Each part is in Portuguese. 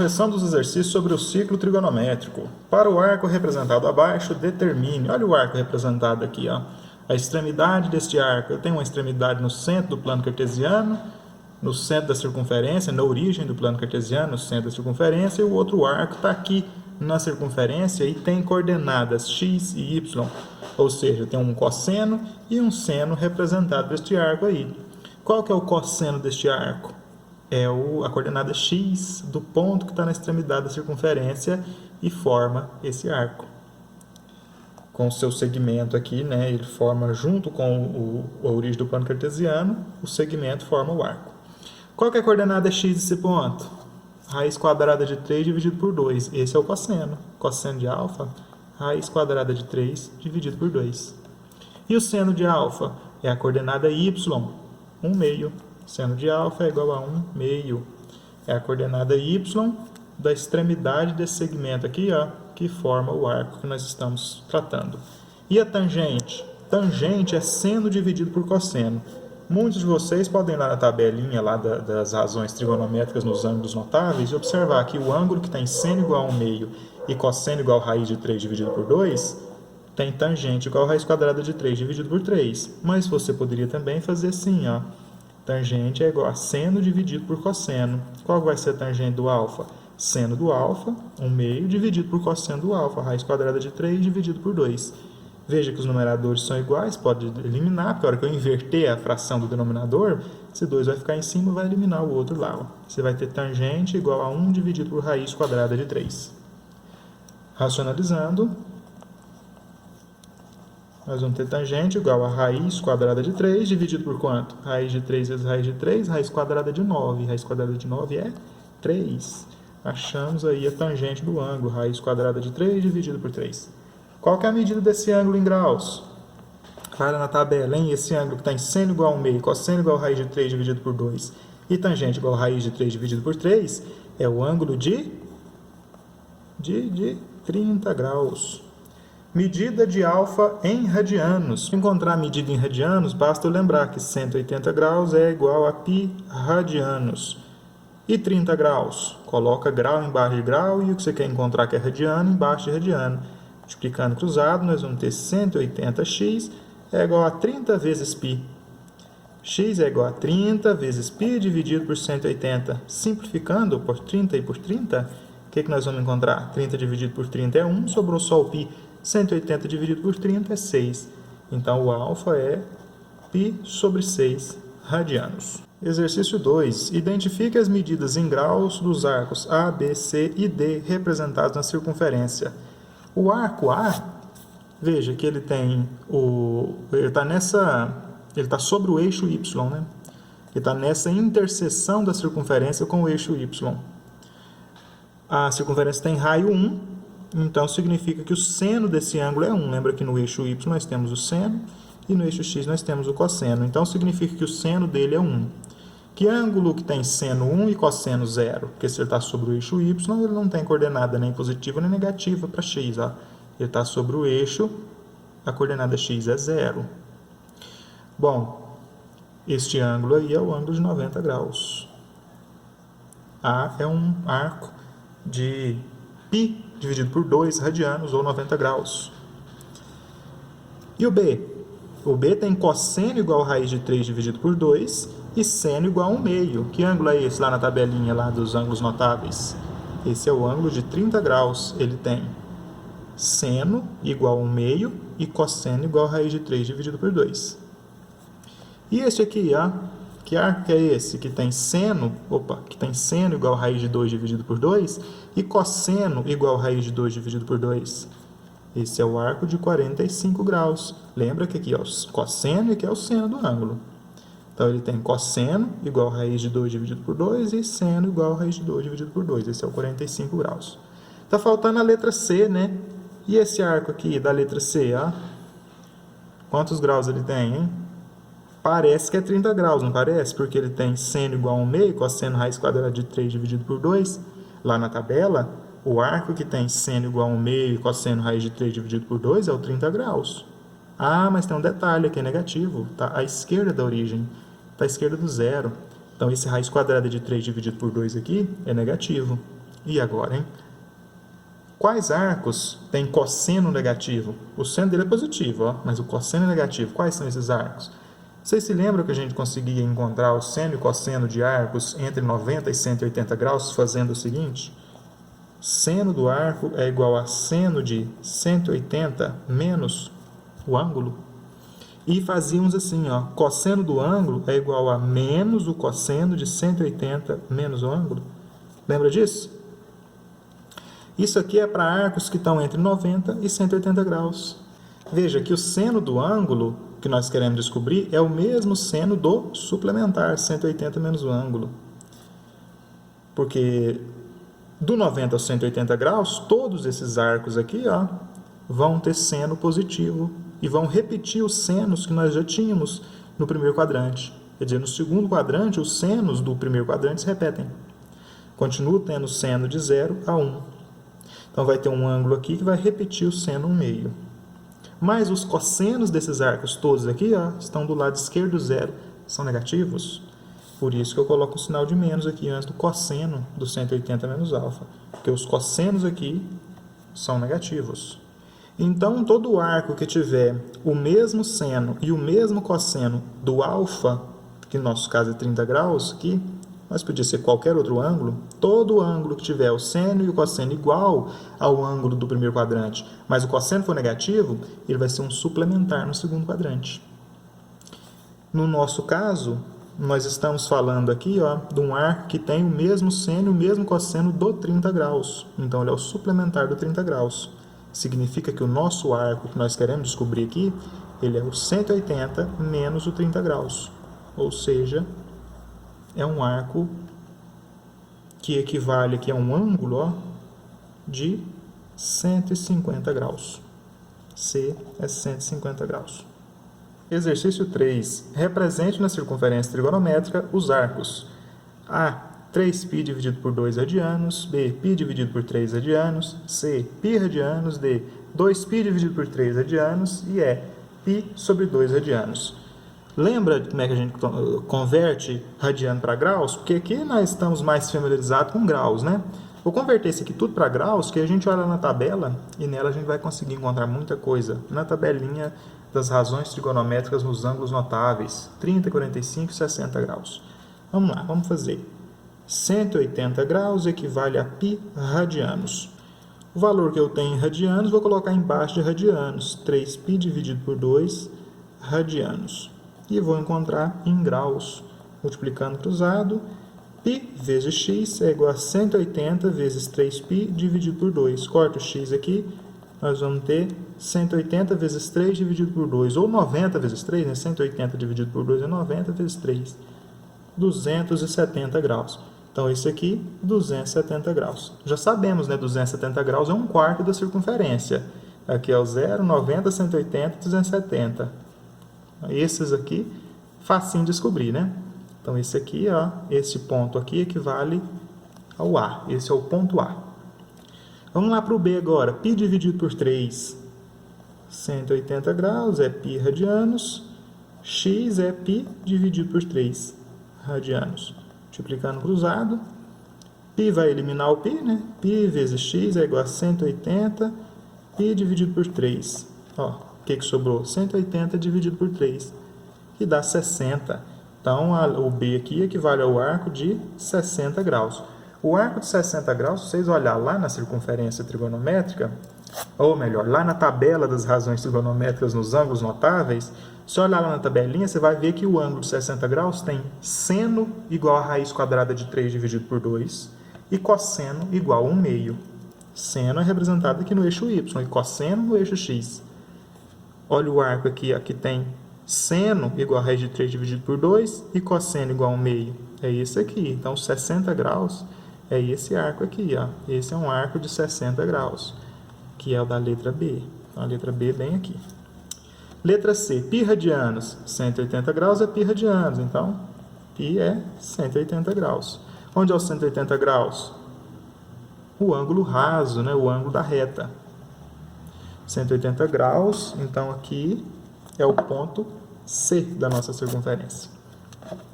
Correção dos exercícios sobre o ciclo trigonométrico. Para o arco representado abaixo, determine. Olha o arco representado aqui, ó. A extremidade deste arco. Eu tenho uma extremidade no centro do plano cartesiano, no centro da circunferência, na origem do plano cartesiano, no centro da circunferência, e o outro arco está aqui na circunferência e tem coordenadas x e y. Ou seja, tem um cosseno e um seno representado deste arco aí. Qual que é o cosseno deste arco? É a coordenada x do ponto que está na extremidade da circunferência e forma esse arco. Com o seu segmento aqui, né, ele forma junto com a origem do plano cartesiano, o segmento forma o arco. Qual que é a coordenada x desse ponto? Raiz quadrada de 3 dividido por 2. Esse é o cosseno. Cosseno de alfa, raiz quadrada de 3 dividido por 2. E o seno de alfa? É a coordenada y, 1 meio. Seno de alfa é igual a 1 meio. É a coordenada y da extremidade desse segmento aqui, ó, que forma o arco que nós estamos tratando. E a tangente? Tangente é seno dividido por cosseno. Muitos de vocês podem ir lá na tabelinha lá das razões trigonométricas nos ângulos notáveis e observar que o ângulo que tem seno igual a 1 meio e cosseno igual a raiz de 3 dividido por 2 tem tangente igual a raiz quadrada de 3 dividido por 3. Mas você poderia também fazer assim, ó. Tangente é igual a seno dividido por cosseno. Qual vai ser a tangente do alfa? Seno do alfa, 1 meio, dividido por cosseno do alfa, raiz quadrada de 3 dividido por 2. Veja que os numeradores são iguais, pode eliminar, porque a hora que eu inverter a fração do denominador, esse 2 vai ficar em cima e vai eliminar o outro lá. Ó. Você vai ter tangente igual a 1 dividido por raiz quadrada de 3. Racionalizando, nós vamos ter tangente igual a raiz quadrada de 3 dividido por quanto? Raiz de 3 vezes raiz de 3, raiz quadrada de 9. Raiz quadrada de 9 é 3. Achamos aí a tangente do ângulo, raiz quadrada de 3 dividido por 3. Qual que é a medida desse ângulo em graus? Vai lá na tabela, hein? Esse ângulo que está em seno igual a 1 meio, cosseno igual a raiz de 3 dividido por 2 e tangente igual a raiz de 3 dividido por 3 é o ângulo de 30 graus. Medida de alfa em radianos. Para encontrar a medida em radianos, basta eu lembrar que 180 graus é igual a π radianos. E 30 graus? Coloca grau embaixo de grau e o que você quer encontrar que é radiano embaixo de radiano. Multiplicando cruzado, nós vamos ter 180x é igual a 30 vezes π. X é igual a 30 vezes π dividido por 180. Simplificando por 30 e por 30, o que nós vamos encontrar? 30 dividido por 30 é 1, sobrou só o π. 180 dividido por 30 é 6. Então, o alfa é π sobre 6 radianos. Exercício 2. Identifique as medidas em graus dos arcos A, B, C e D representados na circunferência. O arco A, veja que ele tem ele está sobre o eixo Y, né? Ele está nessa interseção da circunferência com o eixo Y. A circunferência tem raio 1, então significa que o seno desse ângulo é 1. Lembra que no eixo Y nós temos o seno e no eixo X nós temos o cosseno. Então significa que o seno dele é 1. Que ângulo que tem seno 1 e cosseno 0? Porque se ele está sobre o eixo Y, ele não tem coordenada nem positiva nem negativa para x. Ó. Ele está sobre o eixo, a coordenada x é 0. Bom, este ângulo aí é o ângulo de 90 graus. A é um arco de π dividido por 2 radianos ou 90 graus. E o B? O B tem cosseno igual a raiz de 3 dividido por 2 e seno igual a 1 meio. Que ângulo é esse lá na tabelinha lá dos ângulos notáveis? Esse é o ângulo de 30 graus. Ele tem seno igual a 1 meio e cosseno igual a raiz de 3 dividido por 2. E este aqui, ó, que arco é esse? Que tem seno igual a raiz de 2 dividido por 2 e cosseno igual a raiz de 2 dividido por 2. Esse é o arco de 45 graus. Lembra que aqui é o cosseno e aqui é o seno do ângulo. Então, ele tem cosseno igual a raiz de 2 dividido por 2 e seno igual a raiz de 2 dividido por 2. Esse é o 45 graus. Está faltando a letra C, né? E esse arco aqui da letra C, ó? Quantos graus ele tem, hein? Parece que é 30 graus, não parece? Porque ele tem seno igual a 1 meio, cosseno raiz quadrada de 3 dividido por 2. Lá na tabela, o arco que tem seno igual a 1 meio e cosseno raiz de 3 dividido por 2 é o 30 graus. Ah, mas tem um detalhe aqui, é negativo. Está à esquerda da origem. Está à esquerda do zero. Então, esse raiz quadrada de 3 dividido por 2 aqui é negativo. E agora, hein? Quais arcos têm cosseno negativo? O seno dele é positivo, ó, mas o cosseno é negativo. Quais são esses arcos? Vocês se lembram que a gente conseguia encontrar o seno e cosseno de arcos entre 90 e 180 graus fazendo o seguinte? Seno do arco é igual a seno de 180 menos o ângulo. E fazíamos assim, ó, cosseno do ângulo é igual a menos o cosseno de 180 menos o ângulo. Lembra disso? Isso aqui é para arcos que estão entre 90 e 180 graus. Veja que o seno do ângulo que nós queremos descobrir é o mesmo seno do suplementar, 180 menos o ângulo. Porque do 90 aos 180 graus, todos esses arcos aqui, ó, vão ter seno positivo e vão repetir os senos que nós já tínhamos no primeiro quadrante. Quer dizer, no segundo quadrante, os senos do primeiro quadrante se repetem. Continuo tendo seno de 0 a 1. Então, vai ter um ângulo aqui que vai repetir o seno 1/2. Mas os cossenos desses arcos todos aqui, ó, estão do lado esquerdo do zero, são negativos. Por isso que eu coloco o sinal de menos aqui antes do cosseno do 180 menos alfa. Porque os cossenos aqui são negativos. Então, todo arco que tiver o mesmo seno e o mesmo cosseno do alfa, que no nosso caso é 30 graus aqui, mas podia ser qualquer outro ângulo, todo ângulo que tiver o seno e o cosseno igual ao ângulo do primeiro quadrante, mas o cosseno for negativo, ele vai ser um suplementar no segundo quadrante. No nosso caso, nós estamos falando aqui, ó, de um arco que tem o mesmo seno e o mesmo cosseno do 30 graus. Então, ele é o suplementar do 30 graus. Significa que o nosso arco que nós queremos descobrir aqui, ele é o 180 menos o 30 graus. Ou seja, é um arco que equivale aqui a um ângulo, ó, de 150 graus. C é 150 graus. Exercício 3. Represente na circunferência trigonométrica os arcos A, 3π dividido por 2 radianos, B, π dividido por 3 radianos, C, π radianos, D, 2π dividido por 3 radianos e E, π sobre 2 radianos. Lembra como é que a gente converte radiano para graus? Porque aqui nós estamos mais familiarizados com graus, né? Vou converter isso aqui tudo para graus, que a gente olha na tabela e nela a gente vai conseguir encontrar muita coisa. Na tabelinha das razões trigonométricas nos ângulos notáveis, 30, 45 e 60 graus. Vamos lá, vamos fazer. 180 graus equivale a π radianos. O valor que eu tenho em radianos, vou colocar embaixo de radianos. 3π dividido por 2 radianos. E vou encontrar em graus, multiplicando cruzado, π vezes x é igual a 180 vezes 3π dividido por 2. Corta o x aqui, nós vamos ter 180 vezes 3 dividido por 2, ou 90 vezes 3, né? 180 dividido por 2 é 90 vezes 3, 270 graus. Então, esse aqui, 270 graus. Já sabemos, né? 270 graus é um quarto da circunferência. Aqui é o 0, 90, 180, 270. Esses aqui, facinho de descobrir, né? Então, esse aqui, ó, esse ponto aqui equivale ao A. Esse é o ponto A. Vamos lá para o B agora. Π dividido por 3, 180 graus, é π radianos. X é π dividido por 3 radianos. Multiplicando cruzado. Π vai eliminar o π, né? Π vezes x é igual a 180, π dividido por 3. Ó. O que sobrou? 180 dividido por 3, que dá 60. Então, o B aqui equivale ao arco de 60 graus. O arco de 60 graus, se vocês olharem lá na circunferência trigonométrica, ou melhor, lá na tabela das razões trigonométricas nos ângulos notáveis, se olhar lá na tabelinha, você vai ver que o ângulo de 60 graus tem seno igual a raiz quadrada de 3 dividido por 2 e cosseno igual a 1/2. Seno é representado aqui no eixo Y e cosseno no eixo X. Olha o arco aqui, aqui tem seno igual a raiz de 3 dividido por 2 e cosseno igual a 1/2. É esse aqui. Então, 60 graus é esse arco aqui, ó. Esse é um arco de 60 graus, que é o da letra B. Então, a letra B bem aqui. Letra C, π radianos. 180 graus é π radianos. Então, π é 180 graus. Onde é o 180 graus? O ângulo raso, né? O ângulo da reta. 180 graus, então aqui é o ponto C da nossa circunferência.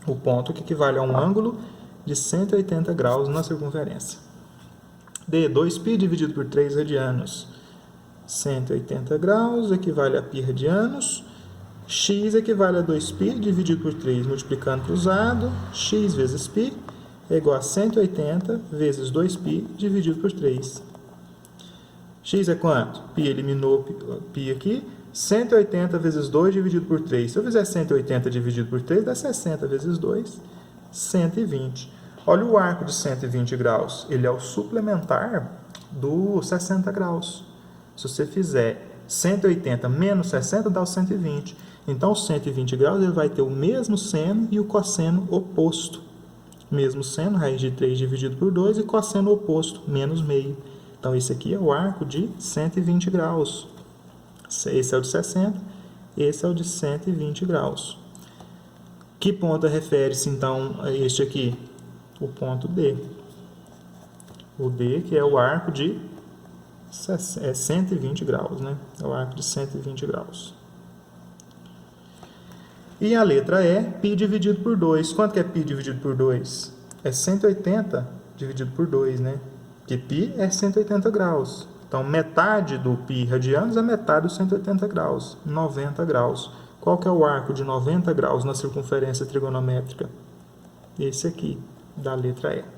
O ponto que equivale a um ângulo de 180 graus na circunferência. D, 2π dividido por 3 radianos. 180 graus equivale a π radianos. X equivale a 2π dividido por 3, multiplicando cruzado. X vezes π é igual a 180 vezes 2π dividido por 3. X é quanto? Π eliminou π aqui. 180 vezes 2 dividido por 3. Se eu fizer 180 dividido por 3, dá 60 vezes 2, 120. Olha o arco de 120 graus. Ele é o suplementar do 60 graus. Se você fizer 180 menos 60, dá o 120. Então, o 120 graus ele vai ter o mesmo seno e o cosseno oposto. Mesmo seno, raiz de 3 dividido por 2, e cosseno oposto, menos meio. Então, esse aqui é o arco de 120 graus. Esse é o de 60, esse é o de 120 graus. Que ponto refere-se, então, a este aqui? O ponto D. O D, que é o arco de 120 graus, né? É o arco de 120 graus. E a letra E, π dividido por 2. Quanto que é π dividido por 2? É 180 dividido por 2, né? Porque π é 180 graus. Então, metade do π radianos é metade dos 180 graus, 90 graus. Qual que é o arco de 90 graus na circunferência trigonométrica? Esse aqui, da letra E.